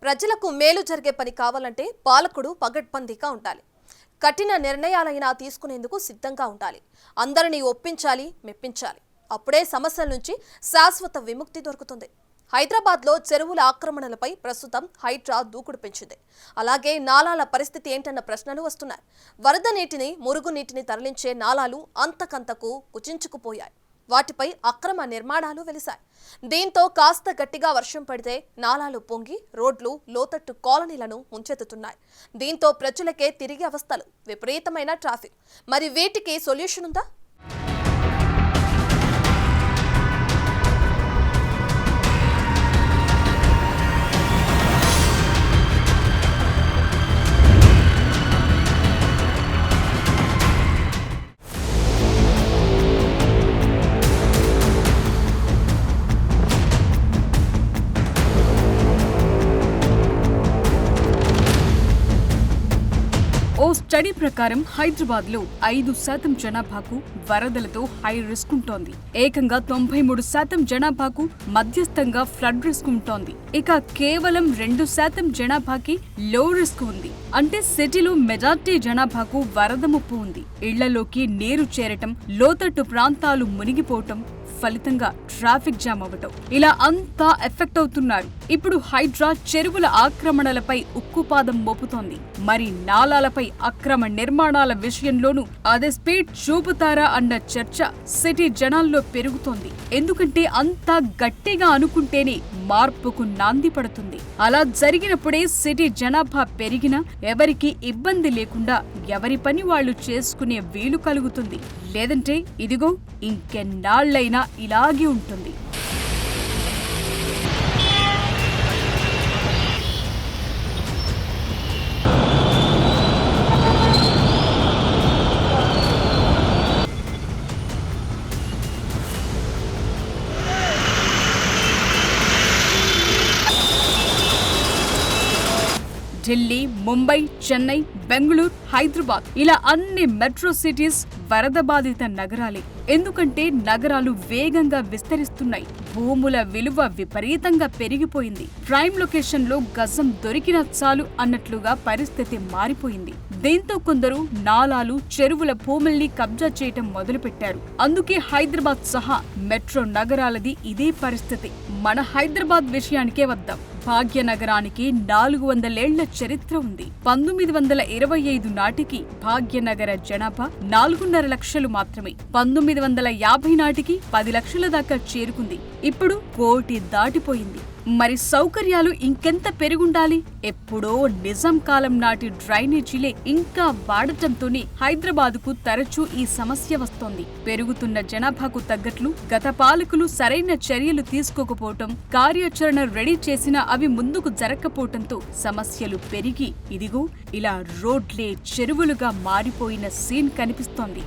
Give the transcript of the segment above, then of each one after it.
ప్రజలకు మేలు జరిగే పని కావాలంటే పాలకుడు పగడ్బందీగా ఉండాలి. కఠిన నిర్ణయాలైనా తీసుకునేందుకు సిద్ధంగా ఉండాలి. అందరినీ ఒప్పించాలి, మెప్పించాలి. అప్పుడే సమస్యల నుంచి శాశ్వత విముక్తి దొరుకుతుంది. హైదరాబాద్లో చెరువుల ఆక్రమణలపై ప్రస్తుతం హైడ్రా దూకుడు పెంచింది. అలాగే నాలాల పరిస్థితి ఏంటన్న ప్రశ్నలు వస్తున్నాయి. వరద నీటిని, మురుగునీటిని తరలించే నాలాలు అంతకంతకు కుచించుకుపోయాయి. వాటిపై అక్రమ నిర్మాణాలు వెలిశాయి. దీంతో కాస్త గట్టిగా వర్షం పడితే నాలాలు పొంగి రోడ్లు, లోతట్టు కాలనీలను ముంచెత్తుతున్నాయి. దీంతో ప్రజలకే తిరిగి అవస్థలు, విపరీతమైన ట్రాఫిక్. మరి వీటికి సొల్యూషన్ ఉందా? ఓ స్టడీ ప్రకారం హైదరాబాద్ లో 5% జనాభాకు వరదలతో హై రిస్క్ ఉంటోంది. ఏకంగా 93% జనాభాకు మధ్యస్థంగా ఫ్లడ్ రిస్క్ ఉంటోంది. ఇక కేవలం 2% జనాభాకి లో రిస్క్ ఉంది. అంటే సిటీలో మెజార్టీ జనాభాకు వరద ముప్పు ఉంది. ఇళ్లలోకి నీరు చేరటం, లోతట్టు ప్రాంతాలు మునిగిపోవటం, ఫలితంగా ట్రాఫిక్ జామ్ అవ్వటం, ఇలా అంతా ఎఫెక్ట్ అవుతున్నారు. ఇప్పుడు హైడ్రా చెరువుల ఆక్రమణలపై ఉక్కుపాదం మోపుతోంది. మరి నాలాలపై అక్రమ నిర్మాణాల విషయంలోనూ అదే స్పీడ్ చూపుతారా అన్న చర్చ సిటీ జనాల్లో పెరుగుతోంది. ఎందుకంటే అంతా గట్టిగా అనుకుంటేనే మార్పుకు నాంది పడుతుంది. అలా జరిగినప్పుడే సిటీ జనాభా పెరిగినా ఎవరికి ఇబ్బంది లేకుండా ఎవరి పని వాళ్లు చేసుకునే వీలు కలుగుతుంది. లేదంటే ఇదిగో ఇంకెన్నాళ్లైనా ఇలాగే ఉంటుంది. ఢిల్లీ, ముంబై, చెన్నై, బెంగళూరు, హైదరాబాద్ ఇలా అన్ని మెట్రో సిటీస్ వరద బాధిత నగరాలే. ఎందుకంటే నగరాలు వేగంగా విస్తరిస్తున్నాయి. భూముల విలువ విపరీతంగా పెరిగిపోయింది. ప్రైమ్ లొకేషన్ లో గజం దొరికినా చాలు అన్నట్లుగా పరిస్థితి మారిపోయింది. దీంతో కొందరు నాలాలు, చెరువుల భూముల్ని కబ్జా చేయటం మొదలుపెట్టారు. అందుకే హైదరాబాద్ సహా మెట్రో నగరాలది ఇదే పరిస్థితి. మన హైదరాబాద్ విషయానికే వద్దాం. భాగ్యనగరానికి 400 ఏళ్ల చరిత్ర ఉంది. 1925 నాటికి భాగ్యనగర జనాభా 4.5 లక్షలు మాత్రమే. 1950 నాటికి 10 లక్షల దాకా చేరుకుంది. ఇప్పుడు 1 కోటి దాటిపోయింది. మరి సౌకర్యాలు ఇంకెంత పెరుగుండాలి? ఎప్పుడో నిజాం కాలం నాటి డ్రైనేజీలే ఇంకా వాడటంతోనే హైదరాబాదుకు తరచూ ఈ సమస్య వస్తోంది. పెరుగుతున్న జనాభాకు తగ్గట్లు గత పాలకులు సరైన చర్యలు తీసుకోకపోవటం, కార్యాచరణ రెడీ చేసినా అవి ముందుకు జరగకపోవటంతో సమస్యలు పెరిగి ఇదిగో ఇలా రోడ్లే చెరువులుగా మారిపోయిన సీన్ కనిపిస్తోంది.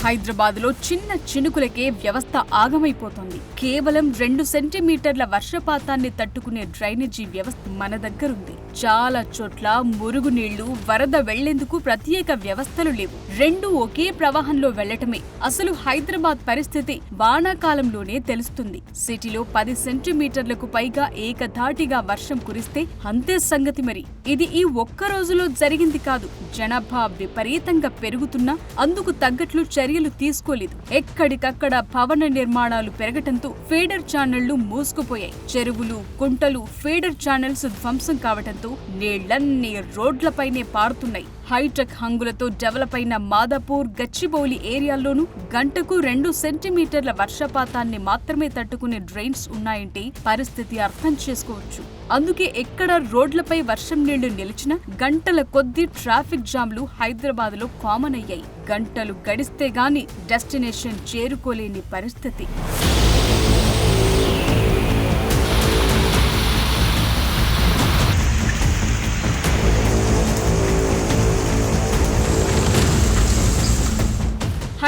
హైదరాబాద్లో చిన్న చినుకులకే వ్యవస్థ ఆగమైపోతోంది. కేవలం 2 సెంటీమీటర్ల వర్షపాతాన్ని తట్టుకునే డ్రైనేజీ వ్యవస్థ మన దగ్గరుంది. చాలా చోట్ల మురుగునీళ్లు, వరద వెళ్లేందుకు ప్రత్యేక వ్యవస్థలు లేవు. 2 ఒకే ప్రవాహంలో వెళ్లటమే. అసలు హైదరాబాద్ పరిస్థితి వానాకాలంలోనే తెలుస్తుంది. సిటీలో 10 సెంటీమీటర్లకు పైగా ఏకధాటిగా వర్షం కురిస్తే అంతే సంగతి. మరి ఇది ఈ ఒక్క రోజులో జరిగింది కాదు. జనాభా విపరీతంగా పెరుగుతున్నా అందుకు తగ్గట్లు చర్యలు తీసుకోలేదు. ఎక్కడికక్కడ భవన నిర్మాణాలు పెరగటంతో ఫీడర్ ఛానళ్లు మూసుకుపోయాయి. చెరువులు, కుంటలు, ఫీడర్ ఛానల్స్ ధ్వంసం కావటంతో నీళ్లన్నీ రోడ్లపైనే పారుతున్నాయి. హైటెక్ హంగులతో డెవలప్ అయిన మాదాపూర్, గచ్చిబౌలి ఏరియాల్లోనూ గంటకు 2 సెంటీమీటర్ల వర్షపాతాన్ని మాత్రమే తట్టుకునే డ్రైన్స్ ఉన్నాయంటే పరిస్థితి అర్థం చేసుకోవచ్చు. అందుకే ఎక్కడ రోడ్లపై వర్షం నీళ్లు నిలిచినా గంటల కొద్దీ ట్రాఫిక్ జామ్లు హైదరాబాద్లో కామన్ అయ్యాయి. గంటలు గడిస్తే గాని డెస్టినేషన్ చేరుకోలేని పరిస్థితి.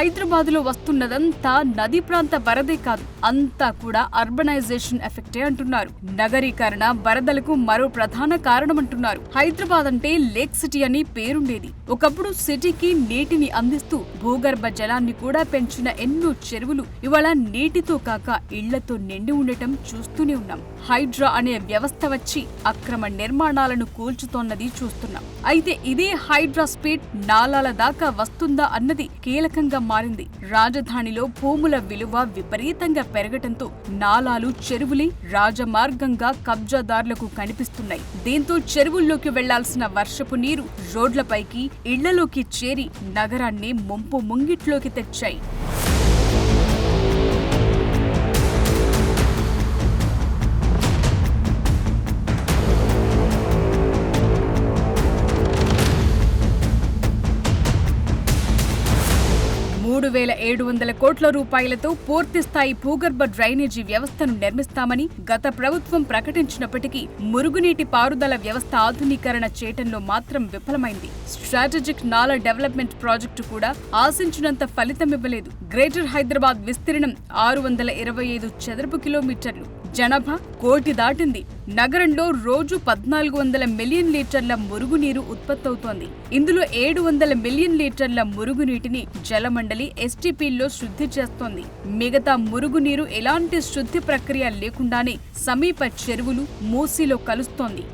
హైదరాబాద్ లో వస్తున్నదంతా నది ప్రాంత వరదే కాదు, అంతా కూడా అర్బనైజేషన్ ఎఫెక్టే అంటున్నారు. నగరీకరణ వరదలకు మరో ప్రధాన కారణమంటున్నారు. హైదరాబాద్ అంటే లేక్ సిటీ అని పేరుండేది. ఒకప్పుడు సిటీకి నీటిని అందిస్తూ భూగర్భ జలాన్ని కూడా పెంచిన ఎన్నో చెరువులు ఇవాళ నీటితో కాక ఇళ్లతో నిండి ఉండటం చూస్తూనే ఉన్నాం. హైడ్రా అనే వ్యవస్థ వచ్చి అక్రమ నిర్మాణాలను కూల్చుతోన్నది చూస్తున్నాం. అయితే ఇదే హైడ్రా స్పీడ్ నాలాల దాకా వస్తుందా అన్నది కీలకంగా మారింది. రాజధానిలో భూముల విలువ విపరీతంగా పెరగటంతో నాలాలు చెరువులే రాజమార్గంగా కబ్జాదారులకు కనిపిస్తున్నాయి. దీంతో చెరువుల్లోకి వెళ్లాల్సిన వర్షపు నీరు రోడ్లపైకి, ఇళ్లలోకి చేరి నగరాన్ని ముంపు ముంగిట్లోకి తెచ్చాయి. ₹700 కోట్ల పూర్తిస్థాయి భూగర్భ డ్రైనేజీ వ్యవస్థను నిర్మిస్తామని గత ప్రభుత్వం ప్రకటించినప్పటికీ మురుగునీటి పారుదల వ్యవస్థ ఆధునీకరణ చేయటంలో మాత్రం విఫలమైంది. స్ట్రాటజిక్ నాలా డెవలప్మెంట్ ప్రాజెక్టు కూడా ఆశించినంత ఫలితమివ్వలేదు. గ్రేటర్ హైదరాబాద్ విస్తీర్ణం 625 చదరపు కిలోమీటర్లు, జనాభా 1 కోటి దాటింది. నగరంలో రోజు 1400 మిలియన్ లీటర్ల మురుగునీరు ఉత్పత్తవుతోంది. ఇందులో 700 మిలియన్ లీటర్ల మురుగునీటిని జలమండలి ఎస్టీపీల్లో శుద్ధి చేస్తోంది. మిగతా మురుగునీరు ఎలాంటి శుద్ధి ప్రక్రియ లేకుండానే సమీప చెరువులు, మూసీలో కలుస్తోంది.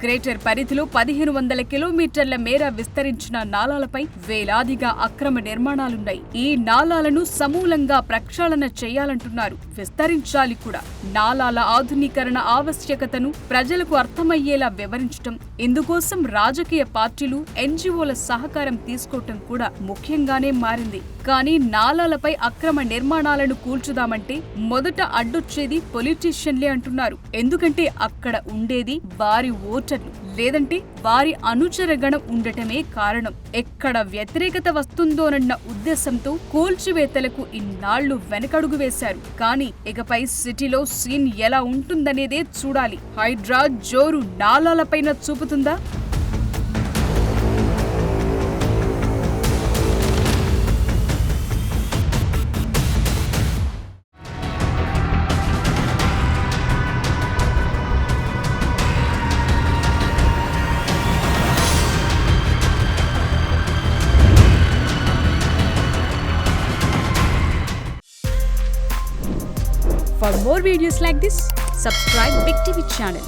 గ్రేటర్ పరిధిలో 1500 కిలోమీటర్ల మేర విస్తరించిన నాలాలపై వేలాదిగా అక్రమ నిర్మాణాలున్నాయి. ఈ నాలాలను సమూలంగా ప్రక్షాళన చేయాలంటున్నారు, విస్తరించాలి కూడా. నాలాల ఆధునీకరణ ఆవశ్యకతను ప్రజలకు అర్థమయ్యేలా వివరించటం, ఇందుకోసం రాజకీయ పార్టీలు, ఎన్జీఓల సహకారం తీసుకోవటం కూడా ముఖ్యంగానే మారింది. కానీ నాలాలపై అక్రమ నిర్మాణాలను కూల్చుదామంటే మొదట అడ్డొచ్చేది పొలిటీషియన్లే అంటున్నారు. ఎందుకంటే అక్కడ ఉండేది వారి ఓటర్లు, లేదంటే వారి అనుచరగణం ఉండటమే కారణం. ఎక్కడ వ్యతిరేకత వస్తుందోనన్న ఉద్దేశంతో కూల్చివేతలకు ఇన్నాళ్లు వెనకడుగు వేశారు. కానీ ఇకపై సిటీలో సీన్ ఎలా ఉంటుందనేదే చూడాలి. హైడ్రా జోరు నాలాలపైన చూపుతుందా? For more videos like this, subscribe Big TV channel.